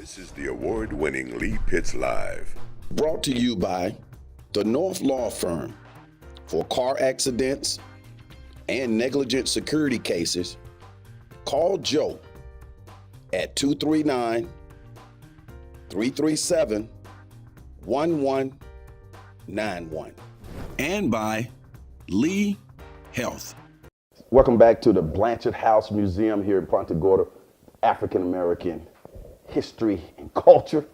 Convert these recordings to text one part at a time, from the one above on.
This is the award-winning Lee Pitts Live. Brought to you by the North Law Firm. For car accidents and negligent security cases, call Joe at 239-337-1191. And by Lee Health. Welcome back to the Blanchard House Museum here in Punta Gorda, African American history and culture.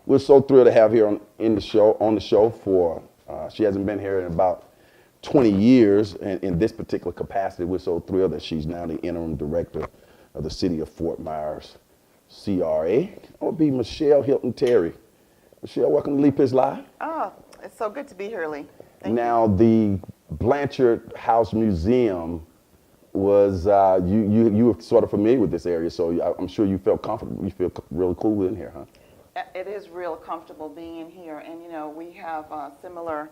We're so thrilled to have her on the show for, she hasn't been here in about 20 years in this particular capacity. We're so thrilled that she's now the interim director of the city of Fort Myers CRA. It will be Michele Hylton Terry. Michele, welcome to Lee Pitts Live. Oh, it's so good to be here, Lee. Thank Now, you. the Blanchard House Museum was, you were sort of familiar with this area, so I'm sure you felt comfortable. You feel really cool in here, huh? It is real comfortable being in here, and you know, we have a similar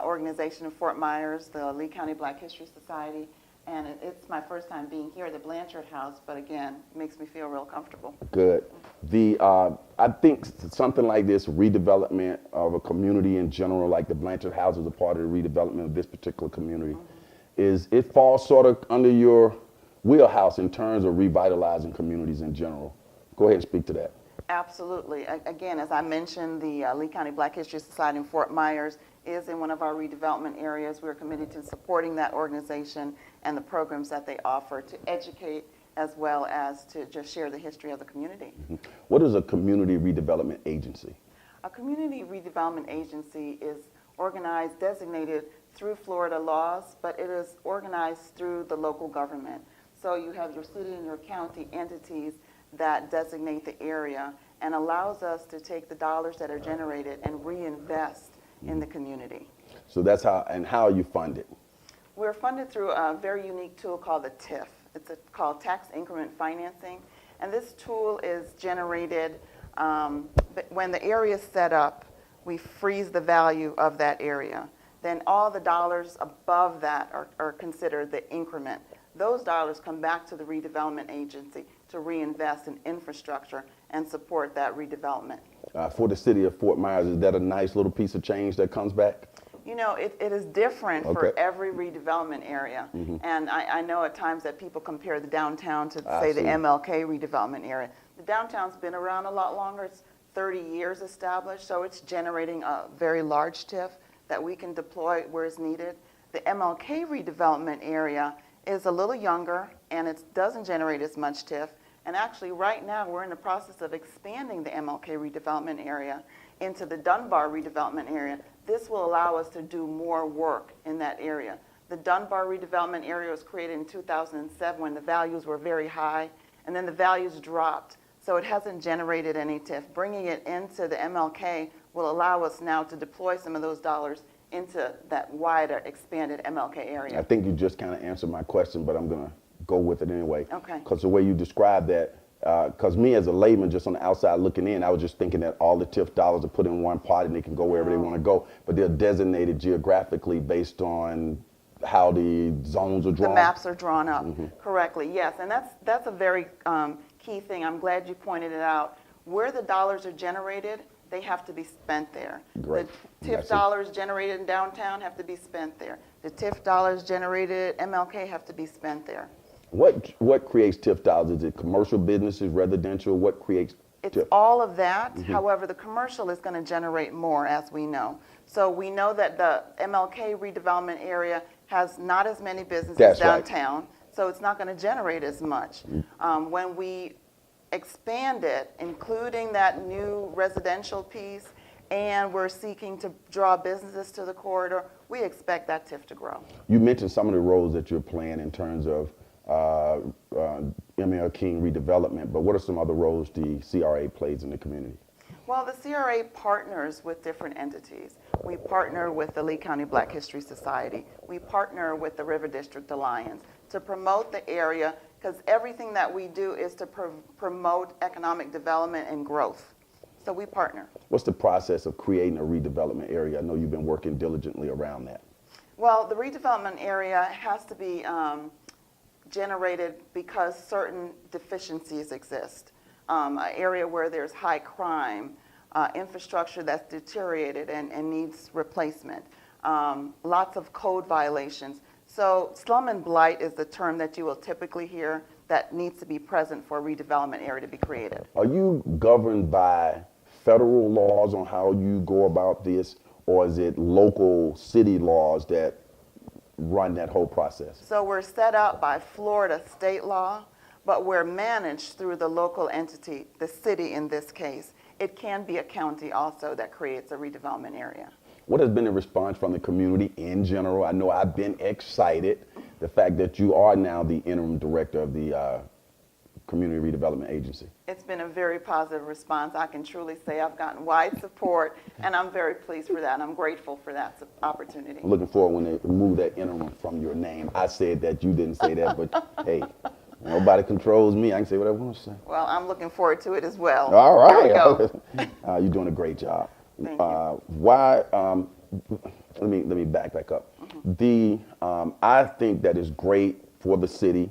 organization in Fort Myers, the Lee County Black History Society, and it's my first time being here at the Blanchard House, but again, it makes me feel real comfortable. Good. I think something like this, redevelopment of a community in general, like the Blanchard House is a part of the redevelopment of this particular community, it falls sort of under your wheelhouse in terms of revitalizing communities in general. Go ahead and speak to that. Absolutely. Again, as I mentioned, the Lee County Black History Society in Fort Myers is in one of our redevelopment areas. We're committed to supporting that organization and the programs that they offer to educate as well as to just share the history of the community. What is a community redevelopment agency? A community redevelopment agency is organized, designated through Florida laws, but it is organized through the local government. So you have your city and your county entities that designate the area and allows us to take the dollars that are generated and reinvest in the community. So that's how you fund it? We're funded through a very unique tool called the TIF. It's called Tax Increment Financing. And this tool is generated when the area is set up, we freeze the value of that area. Then all the dollars above that are considered the increment. Those dollars come back to the redevelopment agency to reinvest in infrastructure and support that redevelopment. For the city of Fort Myers, is that a nice little piece of change that comes back? You know, it is different for every redevelopment area. And I know at times that people compare the downtown to, say, the MLK redevelopment area. The downtown's been around a lot longer. It's 30 years established, so it's generating a very large TIF that we can deploy where it's needed. The MLK redevelopment area is a little younger, and it doesn't generate as much TIF. And actually, right now, we're in the process of expanding the MLK redevelopment area into the Dunbar redevelopment area. This will allow us to do more work in that area. The Dunbar redevelopment area was created in 2007 when the values were very high, and then the values dropped. So it hasn't generated any TIF. Bringing it into the MLK will allow us now to deploy some of those dollars into that wider, expanded MLK area. I think you just kind of answered my question, but I'm going to go with it anyway. Okay. Because the way you described that, because me as a layman just on the outside looking in, I was just thinking that all the TIF dollars are put in one pot and they can go wherever they want to go, but they're designated geographically based on how the zones are drawn. The maps are drawn up correctly, yes, and that's a very key thing. I'm glad you pointed it out. Where the dollars are generated, they have to be spent there. Great. The TIF dollars generated in downtown have to be spent there. The TIF dollars generated at MLK have to be spent there. What creates TIF dollars? Is it commercial businesses, residential? What creates It's TIF? all of that. However, the commercial is going to generate more, as we know. So we know that the MLK redevelopment area has not as many businesses downtown, so it's not going to generate as much. When we expand it, including that new residential piece, and we're seeking to draw businesses to the corridor, we expect that TIF to grow. You mentioned some of the roles that you're playing in terms of ML King redevelopment, but what are some other roles the CRA plays in the community? Well, the CRA partners with different entities. We partner with the Lee County Black History Society. We partner with the River District Alliance to promote the area, because everything that we do is to promote economic development and growth. So we partner. What's the process of creating a redevelopment area? I know you've been working diligently around that. Well, the redevelopment area has to be generated because certain deficiencies exist. an area where there's high crime, infrastructure that's deteriorated and needs replacement, lots of code violations. So slum and blight is the term that you will typically hear that needs to be present for a redevelopment area to be created. Are you governed by federal laws on how you go about this, or is it local city laws that run that whole process? So we're set up by Florida state law, but we're managed through the local entity, the city in this case. It can be a county also that creates a redevelopment area. What has been the response from the community in general? I know I've been excited, the fact that you are now the interim director of the Community Redevelopment Agency. It's been a very positive response. I can truly say I've gotten wide support, and I'm very pleased for that. I'm grateful for that opportunity. I'm looking forward when they remove that interim from your name. I said that, you didn't say that, but hey, nobody controls me. I can say whatever I want to say. Well, I'm looking forward to it as well. All right. There we go. You're doing a great job. Thank you. Let me back up. I think that is great for the city.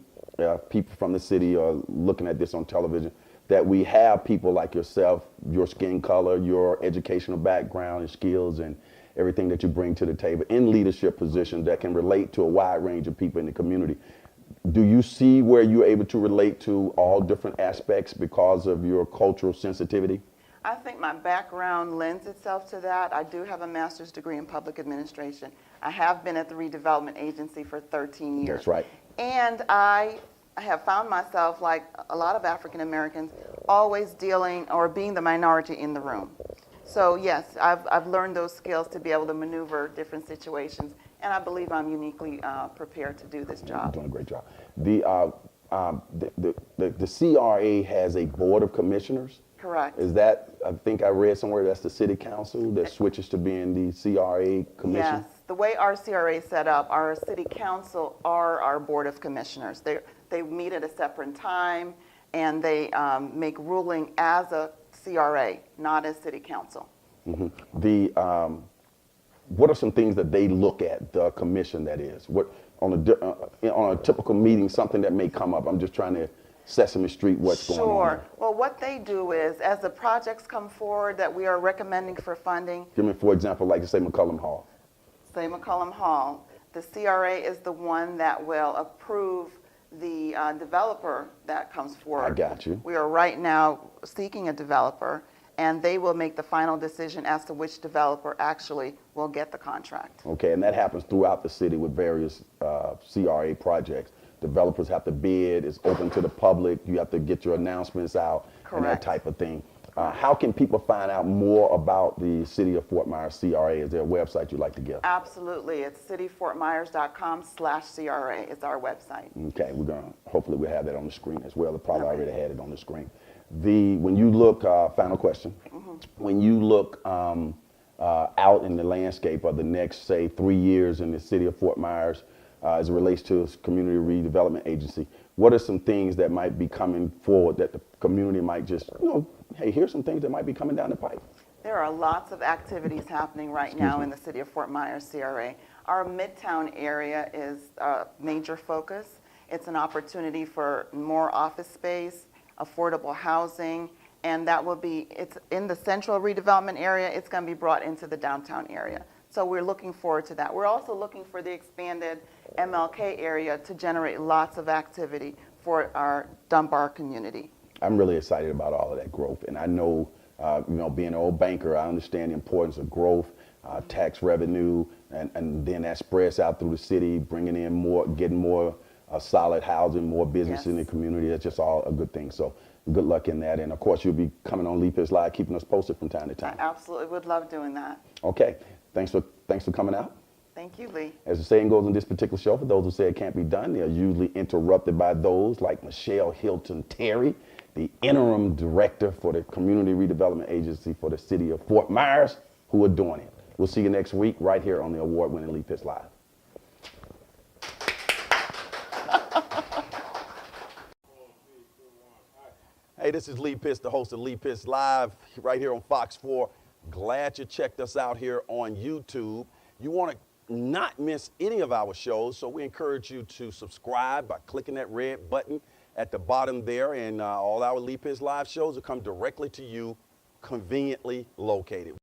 People from the city are looking at this on television, that we have people like yourself, your skin color, your educational background and skills and everything that you bring to the table in leadership positions that can relate to a wide range of people in the community. Do you see where you're able to relate to all different aspects because of your cultural sensitivity? I think my background lends itself to that. I do have a master's degree in public administration. I have been at the redevelopment agency for 13 years. That's right. And I have found myself, like a lot of African Americans, always dealing or being the minority in the room. So yes, I've learned those skills to be able to maneuver different situations, and I believe I'm uniquely prepared to do this job. You're doing a great job. The CRA has a board of commissioners. Correct. Is that, I think I read somewhere, that's the city council that switches to being the CRA commission? Yes. The way our CRA is set up, our city council are our board of commissioners. They meet at a separate time, and they make ruling as a CRA, not as city council. Mm-hmm. What are some things that they look at, the commission that is? What on a typical meeting, something that may come up? I'm just trying to Sesame Street what's going on. Sure. Well, what they do is, as the projects come forward that we are recommending for funding. Give me, for example, like say McCullum Hall. Say McCullum Hall. The CRA is the one that will approve the developer that comes forward. I got you. We are right now seeking a developer, and they will make the final decision as to which developer actually will get the contract. Okay, and that happens throughout the city with various CRA projects. Developers have to bid, it's open to the public, you have to get your announcements out. Correct. And that type of thing. How can people find out more about the City of Fort Myers CRA? Is there a website you'd like to give? Absolutely. It's cityfortmyers.com/CRA. It's our website. Okay, hopefully we'll have that on the screen as well. It probably already had it on the screen. When you look, final question, when you look out in the landscape of the next, say, 3 years in the City of Fort Myers, as it relates to its Community Redevelopment Agency, what are some things that might be coming forward that the community might just, hey, here's some things that might be coming down the pipe? There are lots of activities happening right now in the City of Fort Myers CRA. Our Midtown area is a major focus. It's an opportunity for more office space, affordable housing, and it's in the central redevelopment area. It's going to be brought into the downtown area. So we're looking forward to that. We're also looking for the expanded MLK area to generate lots of activity for our Dunbar community. I'm really excited about all of that growth, and I know, being an old banker, I understand the importance of growth, tax revenue, and then that spreads out through the city, bringing in more, getting more solid housing, more business in the community. That's just all a good thing. So good luck in that, and of course you'll be coming on Lee Pitts Live, keeping us posted from time to time. I absolutely would love doing that. Okay, thanks for coming out. Thank you, Lee. As the saying goes in this particular show, for those who say it can't be done, they are usually interrupted by those like Michele, Hylton, Terry, the interim director for the Community Redevelopment Agency for the City of Fort Myers, who are doing it. We'll see you next week right here on the award-winning Lee Pitts Live. Hey, this is Lee Pitts, the host of Lee Pitts Live, right here on Fox 4. Glad you checked us out here on YouTube. You want to not miss any of our shows, so we encourage you to subscribe by clicking that red button at the bottom there, and all our Lee Pitts live shows will come directly to you, conveniently located.